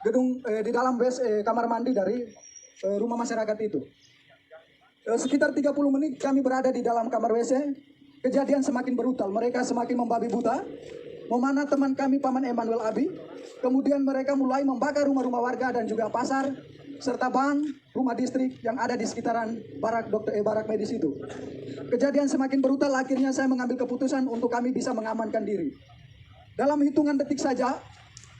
di dalam kamar mandi dari rumah masyarakat itu. Sekitar 30 menit kami berada di dalam kamar WC. Kejadian semakin brutal, mereka semakin membabi buta, memanah teman kami Paman Emmanuel Abi. Kemudian mereka mulai membakar rumah-rumah warga dan juga pasar, serta bank, rumah distrik yang ada di sekitaran barak medis itu. Kejadian semakin brutal, akhirnya saya mengambil keputusan untuk kami bisa mengamankan diri. Dalam hitungan detik saja,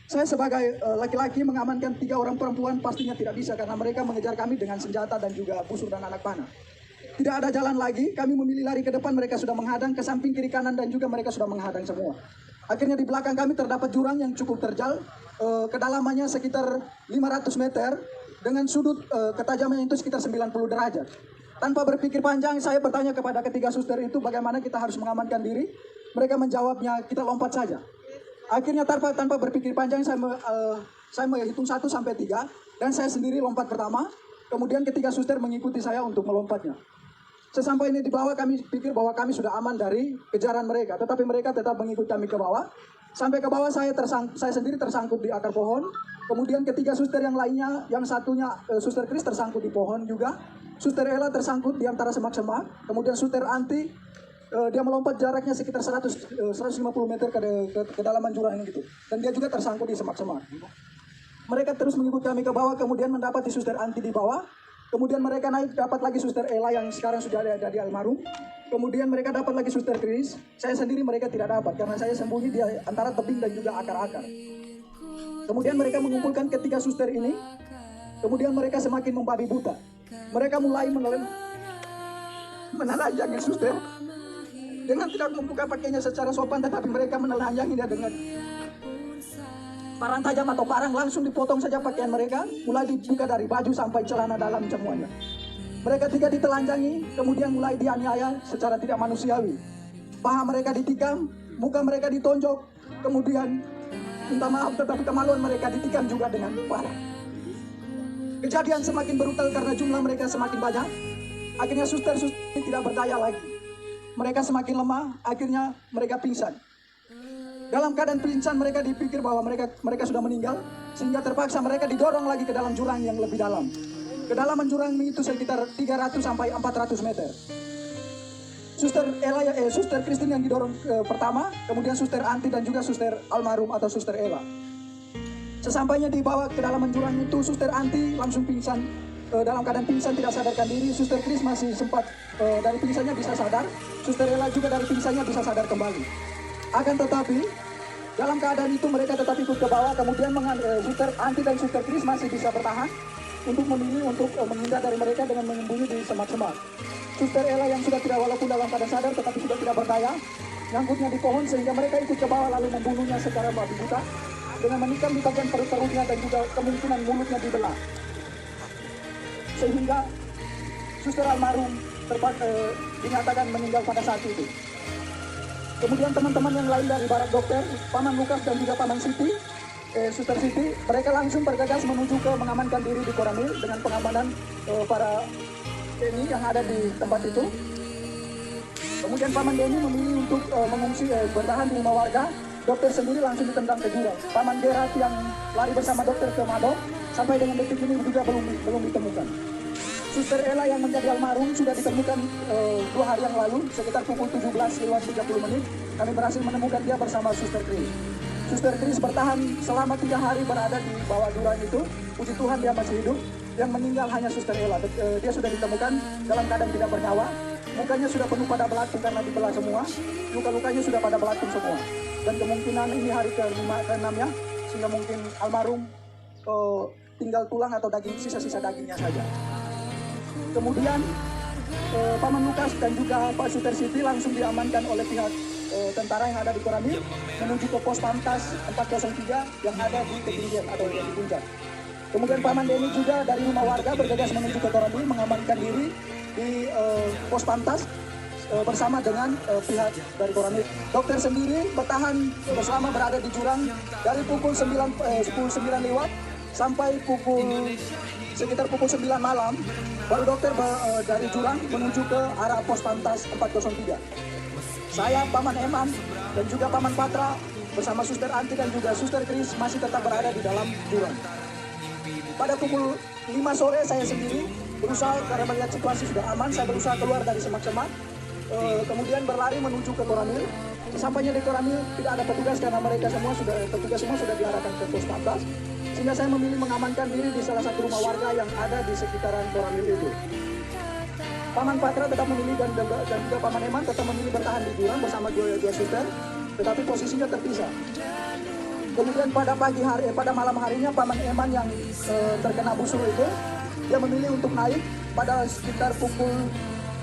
saya sebagai laki-laki mengamankan 3 orang perempuan pastinya tidak bisa karena mereka mengejar kami dengan senjata dan juga busur dan anak panah. Tidak ada jalan lagi, kami memilih lari ke depan, mereka sudah menghadang, ke samping kiri kanan dan juga mereka sudah menghadang semua. Akhirnya di belakang kami terdapat jurang yang cukup terjal, kedalamannya sekitar 500 meter dengan sudut ketajamannya itu sekitar 90 derajat. Tanpa berpikir panjang, saya bertanya kepada ketiga suster itu bagaimana kita harus mengamankan diri. Mereka menjawabnya, kita lompat saja. Akhirnya tanpa berpikir panjang saya menghitung 1 sampai 3 dan saya sendiri lompat pertama. Kemudian ketiga suster mengikuti saya untuk melompatnya. Sesampainya di bawah kami pikir bahwa kami sudah aman dari kejaran mereka, tetapi mereka tetap mengikuti kami ke bawah. Sampai ke bawah saya sendiri tersangkut di akar pohon. Kemudian ketiga suster yang lainnya, yang satunya suster Kris tersangkut di pohon juga. Suster Ella tersangkut di antara semak-semak. Kemudian suster Anti dia melompat jaraknya sekitar 150 meter ke dalaman jurang gitu. Dan dia juga tersangkut di semak-semak. Mereka terus mengikuti kami ke bawah, kemudian mendapati suster Anti di bawah. Kemudian mereka naik, dapat lagi suster Ella yang sekarang sudah ada di almarhum. Kemudian mereka dapat lagi suster Kris. Saya sendiri mereka tidak dapat, karena saya sembunyi di antara tebing dan juga akar-akar. Kemudian mereka mengumpulkan ketiga suster ini. Kemudian mereka semakin membabi buta. Mereka mulai menelanjangi suster. Dengan tidak membuka pakainya secara sopan, tetapi mereka menelanjanginya dengan parang tajam atau parang, langsung dipotong saja pakaian mereka, mulai dibuka dari baju sampai celana dalam semuanya. Mereka tiga ditelanjangi, kemudian mulai dianiaya secara tidak manusiawi. Paha mereka ditikam, muka mereka ditonjok, kemudian minta maaf tetapi kemaluan mereka ditikam juga dengan parah. Kejadian semakin brutal karena jumlah mereka semakin banyak. Akhirnya suster-suster ini tidak berdaya lagi. Mereka semakin lemah, akhirnya mereka pingsan. Dalam keadaan pingsan mereka dipikir bahwa mereka sudah meninggal, sehingga terpaksa mereka didorong lagi ke dalam jurang yang lebih dalam. Kedalaman jurang itu sekitar 300 sampai 400 meter. Suster Christine yang didorong pertama, kemudian suster Anti dan juga suster almarhum atau suster Ella. Sesampainya dibawa ke dalaman jurang itu, suster Anti langsung pingsan. Dalam keadaan pingsan tidak sadarkan diri. Suster Kris masih sempat dari pingsannya bisa sadar. Suster Ella juga dari pingsannya bisa sadar kembali. Akan tetapi dalam keadaan itu mereka tetap ikut ke bawah. Kemudian suster Anti dan suster Kris masih bisa bertahan untuk memilih untuk menghindar dari mereka dengan menyembunyi di semak-semak. Suster Ella yang sudah tidak walaupun dalam keadaan sadar tetapi sudah tidak berdaya, nyangkutnya di pohon sehingga mereka ikut ke bawah lalu membunuhnya secara babi buta dengan menikam di bagian perut-perutnya dan juga kemungkinan mulutnya dibelah. Sehingga suster almarhum dinyatakan meninggal pada saat itu. Kemudian teman-teman yang lain dari barak dokter, Paman Lukas dan juga Paman Siti, Suster Siti, mereka langsung bergegas menuju ke mengamankan diri di Koramil dengan pengamanan para TNI yang ada di tempat itu. Kemudian Paman Denny memilih untuk mengungsi bertahan di rumah warga. Dokter sendiri langsung ditendang ke jurang. Paman Gerat yang lari bersama dokter ke Mado sampai dengan detik ini juga belum ditemukan. Suster Ella yang menjadi almarhum sudah ditemukan 2 hari yang lalu, sekitar pukul 17:30 menit. Kami berhasil menemukan dia bersama Suster Kris. Suster Kris bertahan selama 3 hari berada di bawah jurang itu. Puji Tuhan dia masih hidup. Yang meninggal hanya Suster Ella. Dia sudah ditemukan dalam keadaan tidak bernyawa. Mukanya sudah penuh pada belatung karena dibelah semua. Luka-lukanya sudah pada belatung semua. Dan kemungkinan ini hari ke-5 ke-6-nya, sehingga mungkin almarhum tinggal tulang atau sisa-sisa dagingnya saja. Kemudian Paman Lukas dan juga Pak Suster Siti langsung diamankan oleh pihak tentara yang ada di Koramil menuju ke pos Pamtas 403 yang ada di ketinggian atau yang di puncak. Kemudian Paman Denny juga dari rumah warga bergegas menuju ke Koramil mengamankan diri di pos Pamtas bersama dengan pihak dari Koramil. Dokter sendiri bertahan bersama berada di jurang dari pukul 10.09 lewat sampai sekitar pukul 9 malam, baru dokter dari jurang menuju ke arah pos Pamtas 403. Saya, Paman Eman, dan juga Paman Patra bersama Suster Anti dan juga Suster Kris masih tetap berada di dalam jurang. pada pukul 5 sore saya sendiri berusaha, karena melihat situasi sudah aman, saya berusaha keluar dari semak-semak, kemudian berlari menuju ke Koramil. Sesampainya di Koramil tidak ada petugas karena petugas semua sudah diarahkan ke pos 14, sehingga saya memilih mengamankan diri di salah satu rumah warga yang ada di sekitaran Koramil itu. Paman Patra tetap memilih dan juga Paman Eman tetap memilih bertahan di jurang bersama dua suster, tetapi posisinya terpisah. Kemudian pada malam harinya Paman Eman yang terkena busur itu, dia memilih untuk naik pada sekitar pukul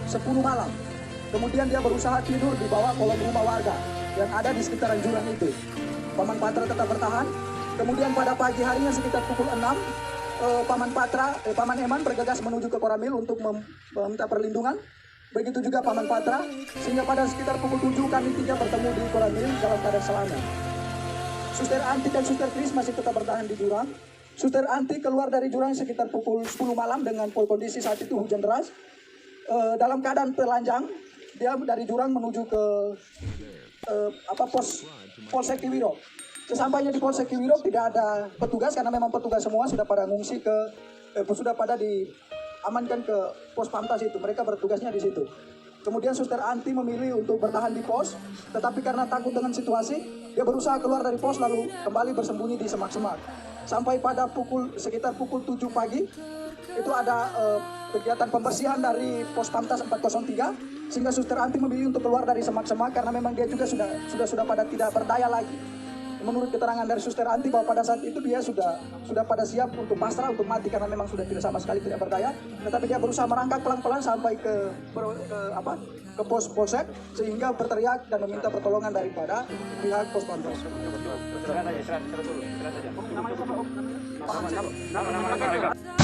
10 malam. Kemudian dia berusaha tidur di bawah kolong rumah warga yang ada di sekitaran jurang itu. Paman Patra tetap bertahan. Kemudian pada pagi harinya sekitar pukul 6, Paman Eman bergegas menuju ke Koramil untuk meminta perlindungan. Begitu juga Paman Patra, sehingga pada sekitar pukul 7 kami tiga bertemu di Koramil dalam keadaan selamat. Suster Anti dan Suster Kris masih tetap bertahan di jurang. Suster Anti keluar dari jurang sekitar pukul 10 malam dengan kondisi saat itu hujan deras. Dalam keadaan telanjang, dia dari jurang menuju ke Polsek Kiwirok. Sesampainya di Polsek Kiwirok tidak ada petugas karena memang petugas semua sudah pada ngungsi sudah pada diamankan ke pos Pamtas itu. Mereka bertugasnya di situ. Kemudian Suster Anti memilih untuk bertahan di pos, tetapi karena takut dengan situasi, dia berusaha keluar dari pos lalu kembali bersembunyi di semak-semak. Sampai pada sekitar pukul 7 pagi, itu ada kegiatan pembersihan dari pos Pamtas 403, sehingga Suster Anti memilih untuk keluar dari semak-semak karena memang dia juga sudah pada tidak berdaya lagi. Menurut keterangan dari Suster Anti bahwa pada saat itu dia sudah pada siap untuk pasrah, untuk mati karena memang sudah tidak sama sekali tidak berdaya. Tetapi dia berusaha merangkak pelan-pelan sampai ke pos polsek sehingga berteriak dan meminta pertolongan daripada pihak pos Pamtas. Istirahat aja.